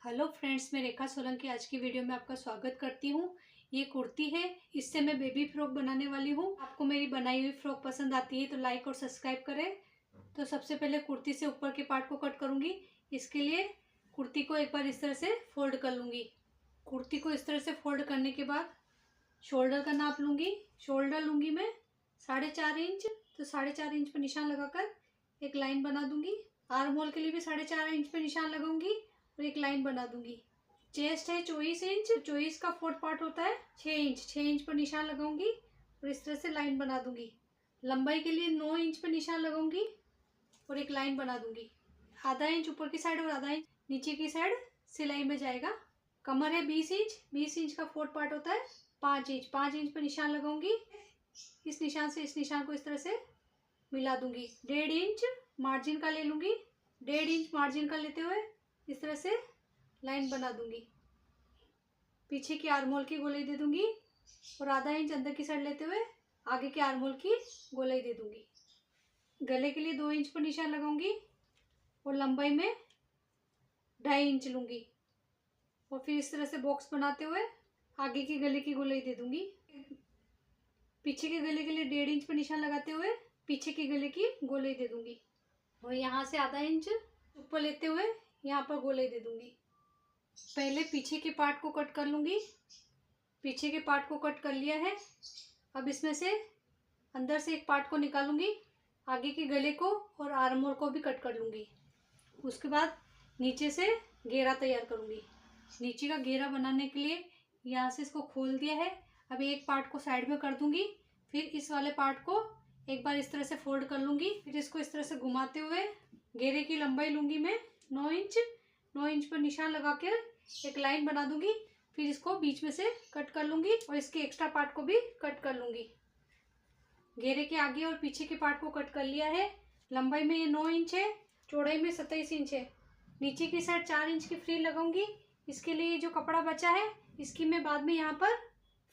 Hello friends, मैं रेखा सोलंकी आज की वीडियो में आपका स्वागत करती हूँ। ये कुर्ती है, इससे मैं बेबी फ्रॉक बनाने वाली हूँ। आपको मेरी बनाई हुई फ्रॉक पसंद आती है तो लाइक और सब्सक्राइब करें। तो सबसे पहले कुर्ती से ऊपर के पार्ट को कट करूँगी। इसके लिए कुर्ती को एक बार इस तरह से फोल्ड कर लूँगी। कुर्ती को इस तरह से फोल्ड करने के बाद शोल्डर का नाप लूँगी। शोल्डर लूँगी मैं 4.5 इंच, तो 4.5 इंच पर निशान लगाकर एक लाइन बना दूँगी। आर्म होल के लिए भी 4.5 इंच पर निशान लगाऊंगी और एक लाइन बना दूंगी। चेस्ट है 24 इंच, 24 का 4th पार्ट होता है 6 इंच पर निशान लगाऊंगी और इस तरह से लाइन बना दूंगी। लंबाई के लिए 9 इंच पर निशान लगाऊंगी और एक लाइन बना दूंगी। आधा इंच ऊपर की साइड और आधा इंच नीचे की साइड सिलाई में जाएगा। कमर है 20 इंच, 20 इंच का 4th पार्ट होता है 5 इंच, 5 इंच पर निशान लगाऊंगी। इस निशान से इस निशान को इस तरह से मिला दूंगी। 1.5 इंच मार्जिन का ले लूंगी। 1.5 इंच मार्जिन का लेते हुए इस तरह से लाइन बना दूंगी। पीछे की आर्म होल की गोलाई दे दूंगी और आधा इंच अंदर की साइड लेते हुए आगे के आर्म होल की गोलाई दे दूंगी। गले के लिए 2 इंच पर निशान लगाऊंगी और लंबाई में 2.5 इंच लूंगी और फिर इस तरह से बॉक्स बनाते हुए आगे की गले की गोलाई दे दूंगी। पीछे के गले के लिए 1.5 इंच पर निशान लगाते हुए पीछे के गले की गोलाई दे दूंगी और यहाँ से आधा इंच ऊपर लेते हुए यहाँ पर गोलाई दे दूंगी। पहले पीछे के पार्ट को कट कर लूंगी। पीछे के पार्ट को कट कर लिया है। अब इसमें से अंदर से एक पार्ट को निकालूंगी। आगे के गले को और आर्म होल को भी कट कर लूंगी। उसके बाद नीचे से घेरा तैयार करूंगी। नीचे का घेरा बनाने के लिए यहाँ से इसको खोल दिया है। अभी एक पार्ट को साइड में कर दूंगी, फिर इस वाले पार्ट को एक बार इस तरह से फोल्ड कर लूंगी। फिर इसको इस तरह से घुमाते हुए घेरे की लंबाई लूंगी मैं 9 इंच पर निशान लगा कर एक लाइन बना दूंगी। फिर इसको बीच में से कट कर लूंगी और इसके एक्स्ट्रा पार्ट को भी कट कर लूंगी। घेरे के आगे और पीछे के पार्ट को कट कर लिया है। लंबाई में ये 9 इंच है, चौड़ाई में 27 इंच है। नीचे की साइड 4 इंच की फ्रिल लगाऊंगी। इसके लिए जो कपड़ा बचा है इसकी मैं बाद में यहाँ पर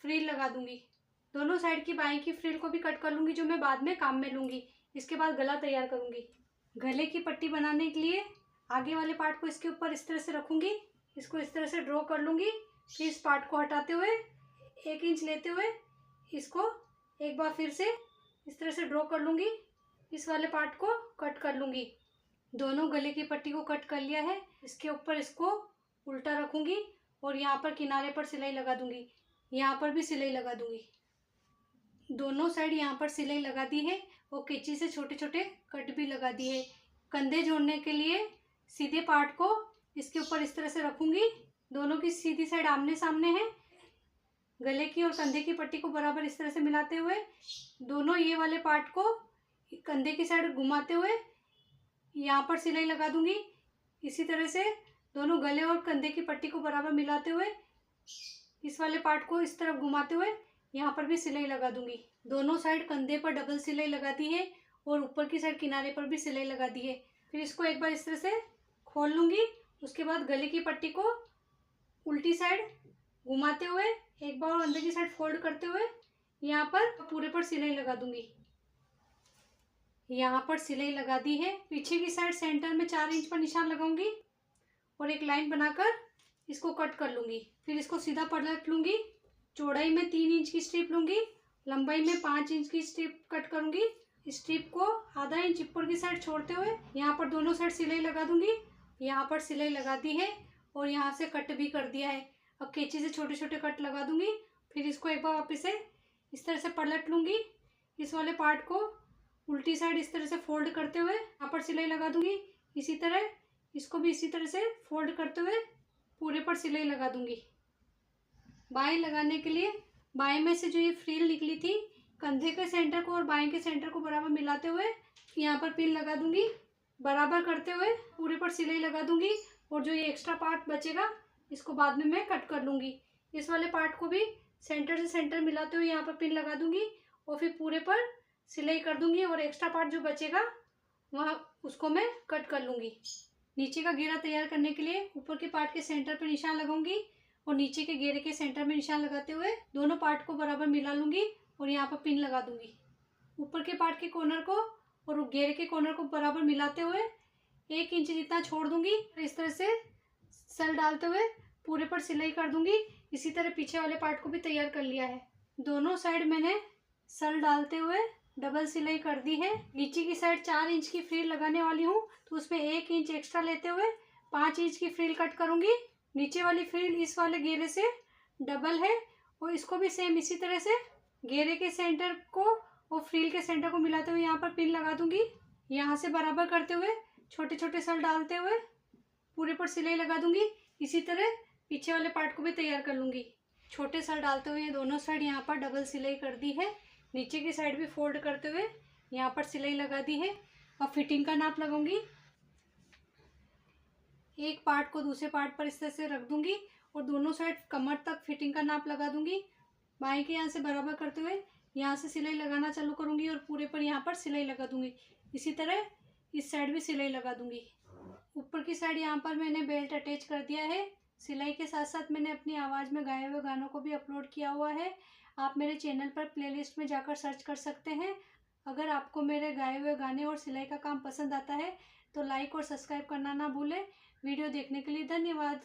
फ्रिल लगा दूंगी। दोनों साइड की बाएं की फ्रिल को भी कट कर लूंगी, जो मैं बाद में काम में लूंगी। इसके बाद गला तैयार करूंगी। गले की पट्टी बनाने के लिए आगे वाले पार्ट को इसके ऊपर इस तरह से रखूंगी। इसको इस तरह से ड्रॉ कर लूंगी। फिर इस पार्ट को हटाते हुए 1 इंच लेते हुए इसको एक बार फिर से इस तरह से ड्रॉ कर लूंगी। इस वाले पार्ट को कट कर लूंगी। दोनों गले की पट्टी को कट कर लिया है। इसके ऊपर इसको उल्टा रखूंगी और यहाँ पर किनारे पर सिलाई लगा दूंगी। यहाँ पर भी सिलाई लगा दूंगी। दोनों साइड यहाँ पर सिलाई लगा दी है और कैंची से छोटे छोटे कट भी लगा दिए है। कंधे जोड़ने के लिए सीधे पार्ट को इसके ऊपर इस तरह से रखूंगी। दोनों की सीधी साइड आमने सामने है। गले की और कंधे की पट्टी को बराबर इस तरह से मिलाते हुए दोनों ये वाले पार्ट को कंधे की साइड घुमाते हुए यहाँ पर सिलाई लगा दूंगी। इसी तरह से दोनों गले और कंधे की पट्टी को बराबर मिलाते हुए इस वाले पार्ट को इस तरफ घुमाते हुए यहाँ पर भी सिलाई लगा दूंगी। दोनों साइड कंधे पर डबल सिलाई लगा दी है और ऊपर की साइड किनारे पर भी सिलाई लगा दी है। फिर इसको एक बार इस तरह से खोल लूंगी। उसके बाद गले की पट्टी को उल्टी साइड घुमाते हुए एक बार और अंदर की साइड फोल्ड करते हुए यहाँ पर पूरे पर सिलाई लगा दूंगी। यहाँ पर सिलाई लगा दी है। पीछे की साइड सेंटर में 4 इंच पर निशान लगाऊंगी और एक लाइन बनाकर इसको कट कर लूंगी। फिर इसको सीधा पलट लूंगी। चौड़ाई में 3 इंच की स्ट्रिप लूंगी, लंबाई में 5 इंच की स्ट्रिप कट करूंगी। स्ट्रिप को आधा इंच ऊपर की साइड छोड़ते हुए यहाँ पर दोनों साइड सिलाई लगा दूंगी। यहाँ पर सिलाई लगा दी है और यहाँ से कट भी कर दिया है। अब कैंची से छोटे छोटे कट लगा दूंगी। फिर इसको एक बार वापस से इस तरह से पलट लूंगी। इस वाले पार्ट को उल्टी साइड इस तरह से फोल्ड करते हुए यहाँ पर सिलाई लगा दूंगी। इसी तरह इसको भी इसी तरह से फोल्ड करते हुए पूरे पर सिलाई लगा दूंगी। बाएं लगाने के लिए बाएं में से जो ये फ्रिल निकली थी कंधे के सेंटर को और बाएं के सेंटर को बराबर मिलाते हुए यहाँ पर पिन लगा दूंगी। बराबर करते हुए पूरे पर सिलाई लगा दूंगी और जो ये एक्स्ट्रा पार्ट बचेगा इसको बाद में मैं कट कर लूंगी। इस वाले पार्ट को भी सेंटर से सेंटर मिलाते हुए यहाँ पर पिन लगा दूंगी और फिर पूरे पर सिलाई कर दूंगी और एक्स्ट्रा पार्ट जो बचेगा वहाँ उसको मैं कट कर लूंगी। नीचे का घेरा तैयार करने के लिए ऊपर के पार्ट के सेंटर पर निशान लगाऊंगी और नीचे के घेरे के सेंटर में निशान लगाते हुए दोनों पार्ट को बराबर मिला लूंगी और यहाँ पर पिन लगा दूंगी। ऊपर के पार्ट के कॉर्नर को और घेरे के कॉर्नर को बराबर मिलाते हुए 1 इंच जितना छोड़ दूंगी। इस तरह से सल डालते हुए पूरे पर सिलाई कर दूंगी। इसी तरह पीछे वाले पार्ट को भी तैयार कर लिया है। दोनों साइड मैंने सल डालते हुए डबल सिलाई कर दी है। नीचे की साइड 4 इंच की फ्रिल लगाने वाली हूँ, तो उसमें 1 इंच एक्स्ट्रा लेते हुए 5 इंच की फ्रिल कट करूंगी। नीचे वाली फ्रिल इस वाले घेरे से डबल है और इसको भी सेम इसी तरह से घेरे के सेंटर को और फ्रिल के सेंटर को मिलाते हुए यहाँ पर पिन लगा दूंगी। यहाँ से बराबर करते हुए छोटे छोटे सल डालते हुए पूरे पर सिलाई लगा दूंगी। इसी तरह पीछे वाले पार्ट को भी तैयार कर लूंगी। छोटे सल डालते हुए दोनों साइड यहाँ पर डबल सिलाई कर दी है। नीचे की साइड भी फोल्ड करते हुए यहाँ पर सिलाई लगा दी है और फिटिंग का नाप लगाऊंगी। एक पार्ट को दूसरे पार्ट पर इस तरह से रख दूंगी और दोनों साइड कमर तक फिटिंग का नाप लगा दूंगी। बाएं के यहाँ से बराबर करते हुए यहाँ से सिलाई लगाना चालू करूंगी और पूरे पर यहाँ पर सिलाई लगा दूंगी। इसी तरह इस साइड भी सिलाई लगा दूंगी। ऊपर की साइड यहाँ पर मैंने बेल्ट अटैच कर दिया है। सिलाई के साथ साथ मैंने अपनी आवाज़ में गाए हुए गानों को भी अपलोड किया हुआ है। आप मेरे चैनल पर प्लेलिस्ट में जाकर सर्च कर सकते हैं। अगर आपको मेरे गाए हुए गाने और सिलाई का काम पसंद आता है तो लाइक और सब्सक्राइब करना ना भूलें। वीडियो देखने के लिए धन्यवाद।